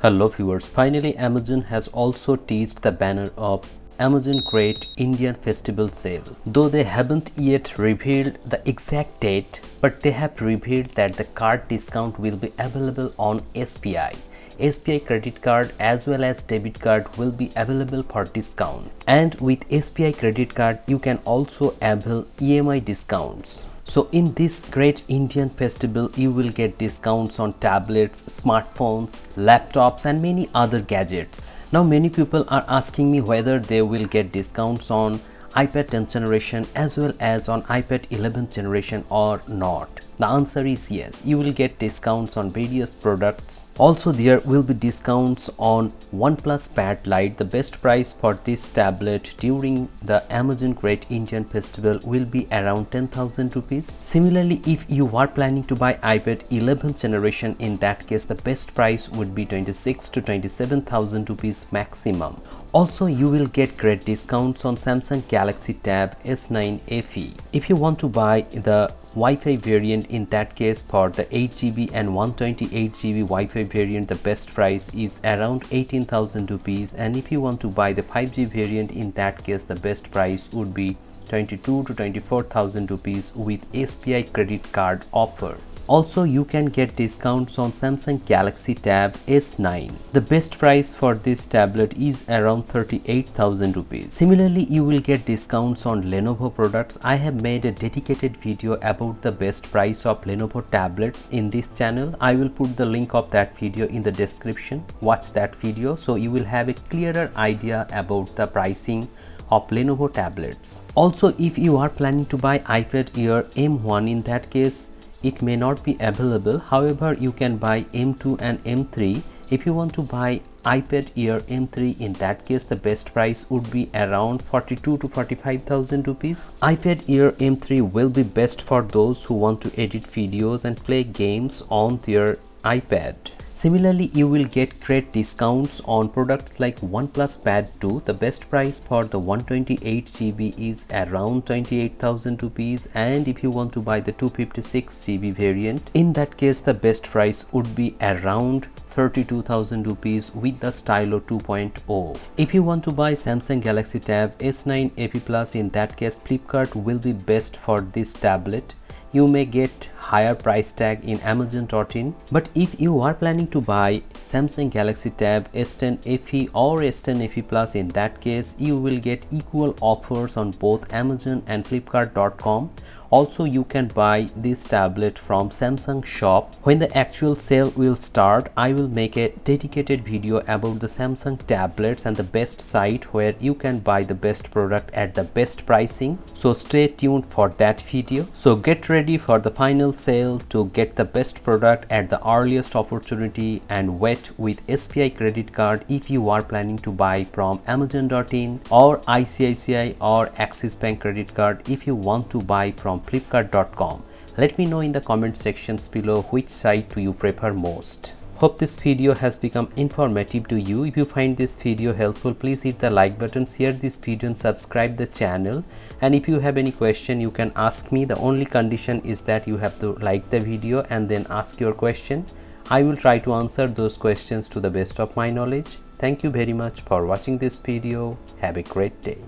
Hello viewers, finally Amazon has also teased the banner of Amazon Great Indian Festival Sale. Though they haven't yet revealed the exact date, but they have revealed that the card discount will be available on SBI. SBI credit card as well as debit card will be available for discount. And with SBI credit card, you can also avail EMI discounts. So in this Great Indian Festival, you will get discounts on tablets, smartphones, laptops and many other gadgets. Now many people are asking me whether they will get discounts on iPad 10th generation as well as on iPad 11th generation or not. The answer is yes, you will get discounts on various products. Also there will be discounts on OnePlus Pad Lite. The best price for this tablet during the Amazon Great Indian Festival will be around 10,000 rupees. Similarly, if you are planning to buy iPad 11th generation, in that case the best price would be 26 to 27,000 rupees maximum. Also, you will get great discounts on Samsung Galaxy Tab S9 FE. If you want to buy the Wi-Fi variant, in that case for the 8GB and 128GB Wi-Fi variant, the best price is around 18,000 rupees, and if you want to buy the 5G variant, in that case the best price would be 22 to 24,000 rupees with SBI credit card offer. Also, you can get discounts on Samsung Galaxy Tab S9. The best price for this tablet is around 38,000 rupees. Similarly, you will get discounts on Lenovo products. I have made a dedicated video about the best price of Lenovo tablets in this channel. I will put the link of that video in the description. Watch that video so you will have a clearer idea about the pricing of Lenovo tablets. Also, if you are planning to buy iPad Air M1, in that case it may not be available. However, you can buy M2 and M3. If you want to buy iPad Air M3, in that case the best price would be around 42 to 45,000 rupees. iPad Air M3 will be best for those who want to edit videos and play games on their iPad. Similarly, you will get great discounts on products like OnePlus Pad 2. The best price for the 128GB is around 28,000 rupees, and if you want to buy the 256GB variant, in that case the best price would be around 32,000 rupees with the Stylo 2.0. If you want to buy Samsung Galaxy Tab S9 FE Plus, in that case Flipkart will be best for this tablet. You may get higher price tag in Amazon.in, but if you are planning to buy Samsung Galaxy Tab S10 FE or S10 FE Plus, in that case you will get equal offers on both Amazon and Flipkart.com. Also, you can buy this tablet from Samsung shop. When the actual sale will start, I will make a dedicated video about the Samsung tablets and the best site where you can buy the best product at the best pricing. So stay tuned for that video. So get ready for the final sale to get the best product at the earliest opportunity and wait with SBI credit card if you are planning to buy from Amazon.in or ICICI or Axis Bank credit card if you want to buy from Flipkart.com. Let me know in the comment sections below which site do you prefer most. Hope this video has become informative to you. If you find this video helpful, please hit the like button, share this video and subscribe the channel. And if you have any question, you can ask me. The only condition is that you have to like the video and then ask your question. I will try to answer those questions to the best of my knowledge. Thank you very much for watching this video. Have a great day.